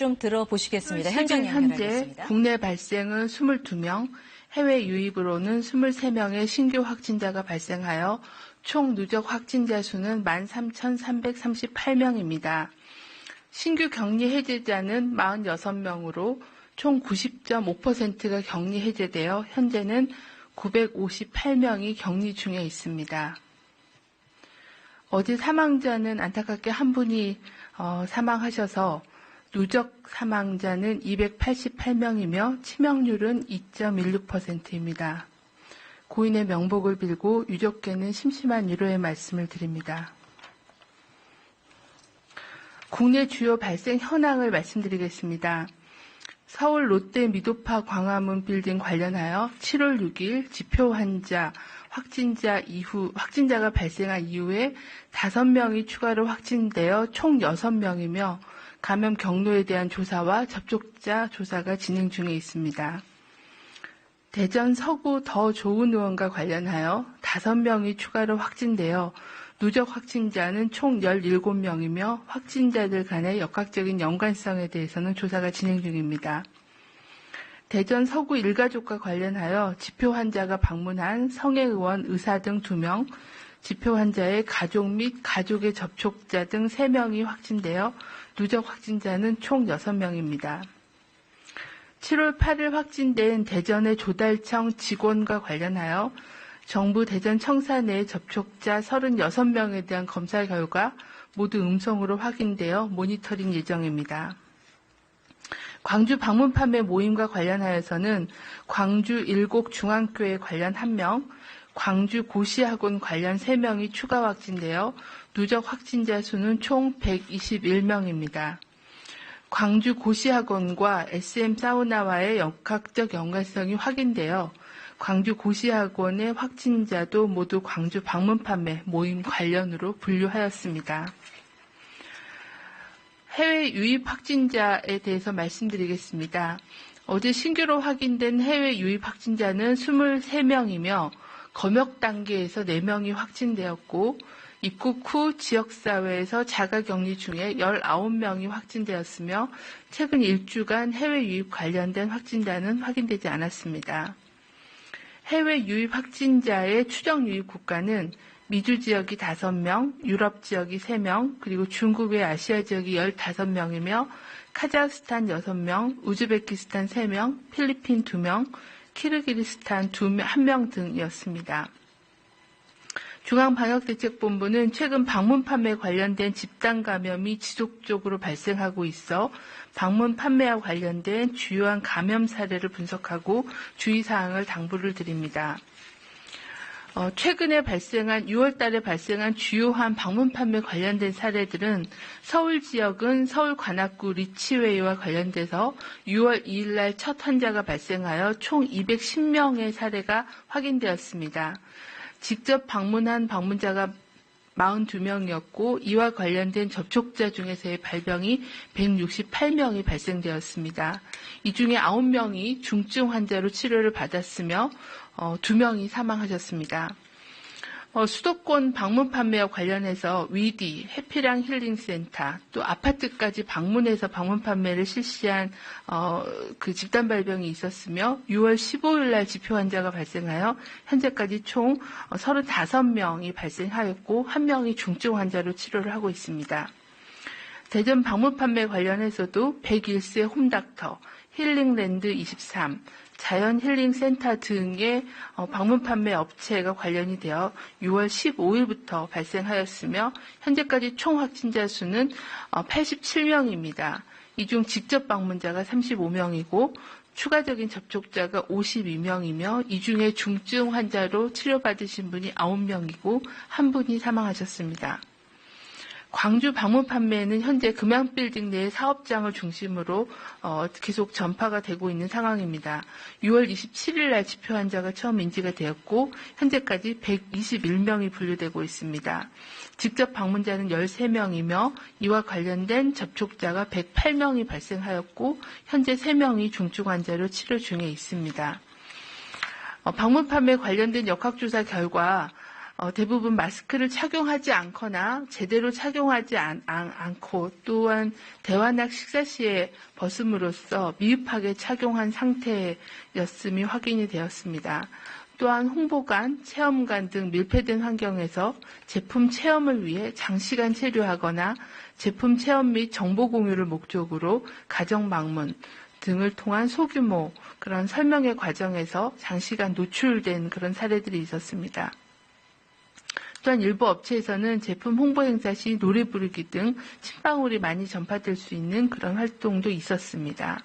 좀 들어보시겠습니다. 현재 연결하겠습니다. 국내 발생은 22명, 해외 유입으로는 23명의 신규 확진자가 발생하여 총 누적 확진자 수는 13,338명입니다. 신규 격리 해제자는 46명으로 총 90.5%가 격리 해제되어 현재는 958명이 격리 중에 있습니다. 어제 사망자는 안타깝게 한 분이 사망하셔서 누적 사망자는 288명이며 치명률은 2.16%입니다. 고인의 명복을 빌고 유족께는 심심한 위로의 말씀을 드립니다. 국내 주요 발생 현황을 말씀드리겠습니다. 서울 롯데 미도파 광화문 빌딩 관련하여 7월 6일 지표 환자 확진자가 발생한 이후에 5명이 추가로 확진되어 총 6명이며 감염 경로에 대한 조사와 접촉자 조사가 진행 중에 있습니다. 대전 서구 더 좋은 의원과 관련하여 5명이 추가로 확진되어 누적 확진자는 총 17명이며 확진자들 간의 역학적인 연관성에 대해서는 조사가 진행 중입니다. 대전 서구 일가족과 관련하여 지표 환자가 방문한 성애의원 의사 등 2명, 지표 환자의 가족 및 가족의 접촉자 등 3명이 확진되어 누적 확진자는 총 6명입니다. 7월 8일 확진된 대전의 조달청 직원과 관련하여 정부 대전청사 내 접촉자 36명에 대한 검사 결과 모두 음성으로 확인되어 모니터링 예정입니다. 광주 방문 판매 모임과 관련하여서는 광주 일곡중앙교회 관련 1명, 광주 고시학원 관련 3명이 추가 확진되어 누적 확진자 수는 총 121명입니다. 광주 고시학원과 SM 사우나와의 역학적 연관성이 확인되어 광주 고시학원의 확진자도 모두 광주 방문 판매 모임 관련으로 분류하였습니다. 해외 유입 확진자에 대해서 말씀드리겠습니다. 어제 신규로 확인된 해외 유입 확진자는 23명이며 검역 단계에서 4명이 확진되었고 입국 후 지역사회에서 자가격리 중에 19명이 확진되었으며 최근 일주간 해외 유입 관련된 확진자는 확인되지 않았습니다. 해외 유입 확진자의 추정 유입 국가는 미주 지역이 5명, 유럽 지역이 3명, 그리고 중국 외 아시아 지역이 15명이며 카자흐스탄 6명, 우즈베키스탄 3명, 필리핀 2명, 키르기스탄 1명 등이었습니다. 중앙방역대책본부는 최근 방문 판매 관련된 집단 감염이 지속적으로 발생하고 있어 방문 판매와 관련된 주요한 감염 사례를 분석하고 주의사항을 당부를 드립니다. 최근에 6월 달에 발생한 주요한 방문 판매 관련된 사례들은 서울 지역은 서울 관악구 리치웨이와 관련돼서 6월 2일 날 첫 환자가 발생하여 총 210명의 사례가 확인되었습니다. 직접 방문한 방문자가 42명이었고 이와 관련된 접촉자 중에서의 발병이 168명이 발생되었습니다. 이 중에 9명이 중증 환자로 치료를 받았으며 2명이 사망하셨습니다. 수도권 방문 판매와 관련해서 위디, 해피랑 힐링센터, 또 아파트까지 방문해서 방문 판매를 실시한 그 집단 발병이 있었으며 6월 15일 날 지표 환자가 발생하여 현재까지 총 35명이 발생하였고 1명이 중증 환자로 치료를 하고 있습니다. 대전 방문 판매 관련해서도 101세 홈닥터, 힐링랜드 23, 자연힐링센터 등의 방문 판매 업체가 관련이 되어 6월 15일부터 발생하였으며 현재까지 총 확진자 수는 87명입니다. 이 중 직접 방문자가 35명이고 추가적인 접촉자가 52명이며 이 중에 중증 환자로 치료받으신 분이 9명이고 한 분이 사망하셨습니다. 광주 방문 판매는 현재 금양빌딩 내 사업장을 중심으로 계속 전파가 되고 있는 상황입니다. 6월 27일 날 지표 환자가 처음 인지가 되었고 현재까지 121명이 분류되고 있습니다. 직접 방문자는 13명이며 이와 관련된 접촉자가 108명이 발생하였고 현재 3명이 중증 환자로 치료 중에 있습니다. 방문 판매 관련된 역학조사 결과 대부분 마스크를 착용하지 않거나 제대로 착용하지 않고 또한 대환학 식사 시에 벗음으로써 미흡하게 착용한 상태였음이 확인이 되었습니다. 또한 홍보관, 체험관 등 밀폐된 환경에서 제품 체험을 위해 장시간 체류하거나 제품 체험 및 정보 공유를 목적으로 가정 방문 등을 통한 소규모 그런 설명회 과정에서 장시간 노출된 그런 사례들이 있었습니다. 또한 일부 업체에서는 제품 홍보 행사 시 노래 부르기 등 침방울이 많이 전파될 수 있는 그런 활동도 있었습니다.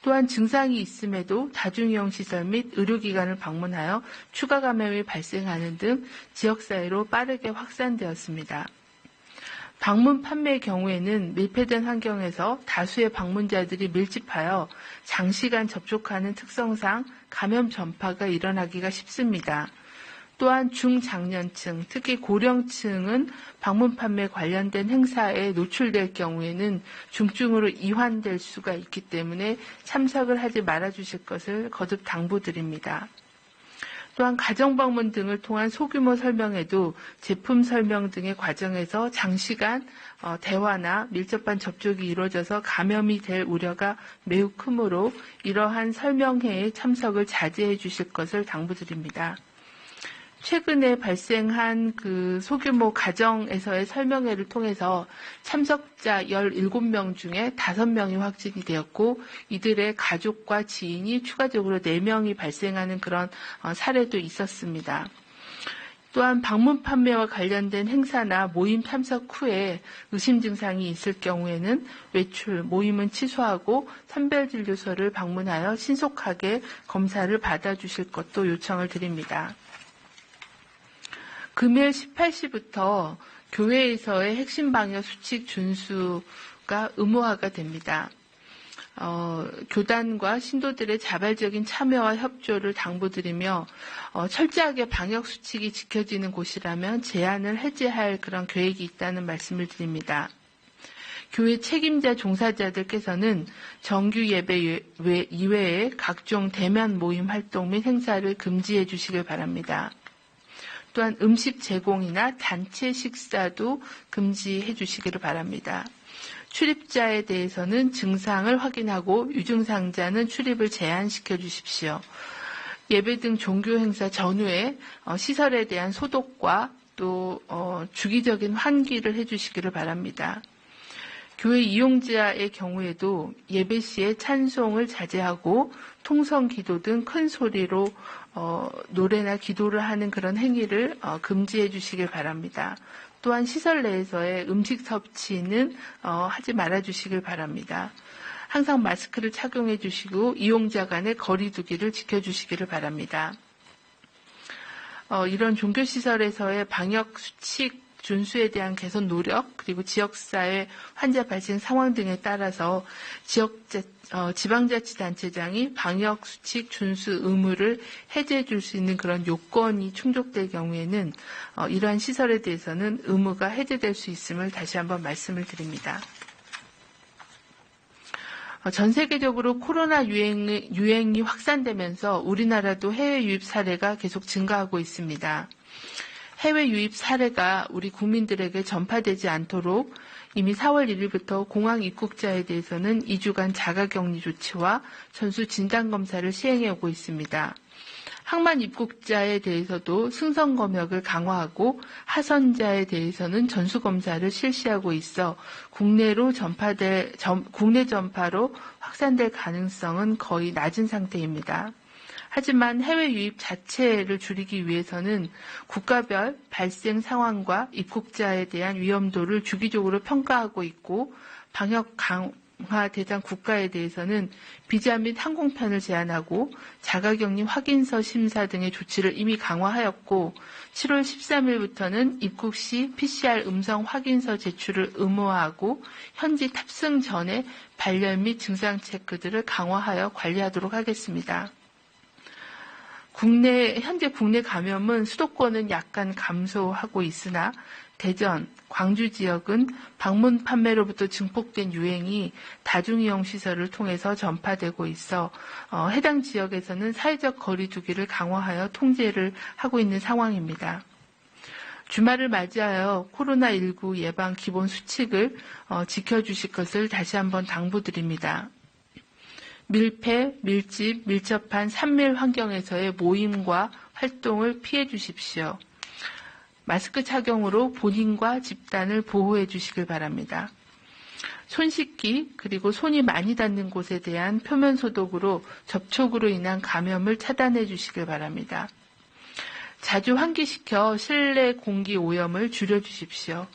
또한 증상이 있음에도 다중이용 시설 및 의료기관을 방문하여 추가 감염이 발생하는 등 지역사회로 빠르게 확산되었습니다. 방문 판매의 경우에는 밀폐된 환경에서 다수의 방문자들이 밀집하여 장시간 접촉하는 특성상 감염 전파가 일어나기가 쉽습니다. 또한 중장년층, 특히 고령층은 방문 판매 관련된 행사에 노출될 경우에는 중증으로 이환될 수가 있기 때문에 참석을 하지 말아주실 것을 거듭 당부드립니다. 또한 가정방문 등을 통한 소규모 설명에도 제품 설명 등의 과정에서 장시간 대화나 밀접한 접촉이 이루어져서 감염이 될 우려가 매우 크므로 이러한 설명회에 참석을 자제해 주실 것을 당부드립니다. 최근에 발생한 그 소규모 가정에서의 설명회를 통해서 참석자 17명 중에 5명이 확진이 되었고 이들의 가족과 지인이 추가적으로 4명이 발생하는 그런 사례도 있었습니다. 또한 방문 판매와 관련된 행사나 모임 참석 후에 의심 증상이 있을 경우에는 외출, 모임은 취소하고 선별진료소를 방문하여 신속하게 검사를 받아주실 것도 요청을 드립니다. 금요일 18시부터 교회에서의 핵심 방역 수칙 준수가 의무화가 됩니다. 교단과 신도들의 자발적인 참여와 협조를 당부드리며 철저하게 방역 수칙이 지켜지는 곳이라면 제한을 해제할 그런 계획이 있다는 말씀을 드립니다. 교회 책임자 종사자들께서는 정규 예배 이외에 각종 대면 모임 활동 및 행사를 금지해 주시길 바랍니다. 또한 음식 제공이나 단체 식사도 금지해 주시기를 바랍니다. 출입자에 대해서는 증상을 확인하고 유증상자는 출입을 제한시켜 주십시오. 예배 등 종교 행사 전후에 시설에 대한 소독과 또 주기적인 환기를 해 주시기를 바랍니다. 교회 이용자의 경우에도 예배 시에 찬송을 자제하고 통성 기도 등 큰 소리로 노래나 기도를 하는 그런 행위를 금지해 주시길 바랍니다. 또한 시설 내에서의 음식 섭취는 하지 말아 주시길 바랍니다. 항상 마스크를 착용해 주시고 이용자 간의 거리 두기를 지켜주시기를 바랍니다. 이런 종교시설에서의 방역 수칙 준수에 대한 개선 노력 그리고 지역사회 환자 발생 상황 등에 따라서 지방자치단체장이 방역수칙 준수 의무를 해제해 줄 수 있는 그런 요건이 충족될 경우에는 이러한 시설에 대해서는 의무가 해제될 수 있음을 다시 한번 말씀을 드립니다. 전 세계적으로 코로나 유행이 확산되면서 우리나라도 해외 유입 사례가 계속 증가하고 있습니다. 해외 유입 사례가 우리 국민들에게 전파되지 않도록 이미 4월 1일부터 공항 입국자에 대해서는 2주간 자가격리 조치와 전수 진단검사를 시행해 오고 있습니다. 항만 입국자에 대해서도 승선 검역을 강화하고 하선자에 대해서는 전수검사를 실시하고 있어 국내 전파로 확산될 가능성은 거의 낮은 상태입니다. 하지만 해외 유입 자체를 줄이기 위해서는 국가별 발생 상황과 입국자에 대한 위험도를 주기적으로 평가하고 있고 방역 강화 대상 국가에 대해서는 비자 및 항공편을 제한하고 자가격리 확인서 심사 등의 조치를 이미 강화하였고 7월 13일부터는 입국 시 PCR 음성 확인서 제출을 의무화하고 현지 탑승 전에 발열 및 증상 체크들을 강화하여 관리하도록 하겠습니다. 현재 국내 감염은 수도권은 약간 감소하고 있으나 대전, 광주 지역은 방문 판매로부터 증폭된 유행이 다중이용 시설을 통해서 전파되고 있어 해당 지역에서는 사회적 거리 두기를 강화하여 통제를 하고 있는 상황입니다. 주말을 맞이하여 코로나19 예방 기본 수칙을 지켜주실 것을 다시 한번 당부드립니다. 밀폐, 밀집, 밀접한 산밀 환경에서의 모임과 활동을 피해 주십시오. 마스크 착용으로 본인과 집단을 보호해 주시길 바랍니다. 손 씻기 그리고 손이 많이 닿는 곳에 대한 표면 소독으로 접촉으로 인한 감염을 차단해 주시길 바랍니다. 자주 환기시켜 실내 공기 오염을 줄여 주십시오.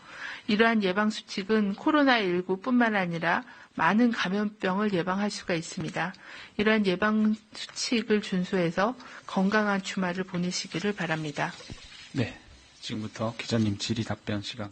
이러한 예방 수칙은 코로나19뿐만 아니라 많은 감염병을 예방할 수가 있습니다. 이러한 예방 수칙을 준수해서 건강한 주말을 보내시기를 바랍니다. 네, 지금부터 기자님 질의 답변 시간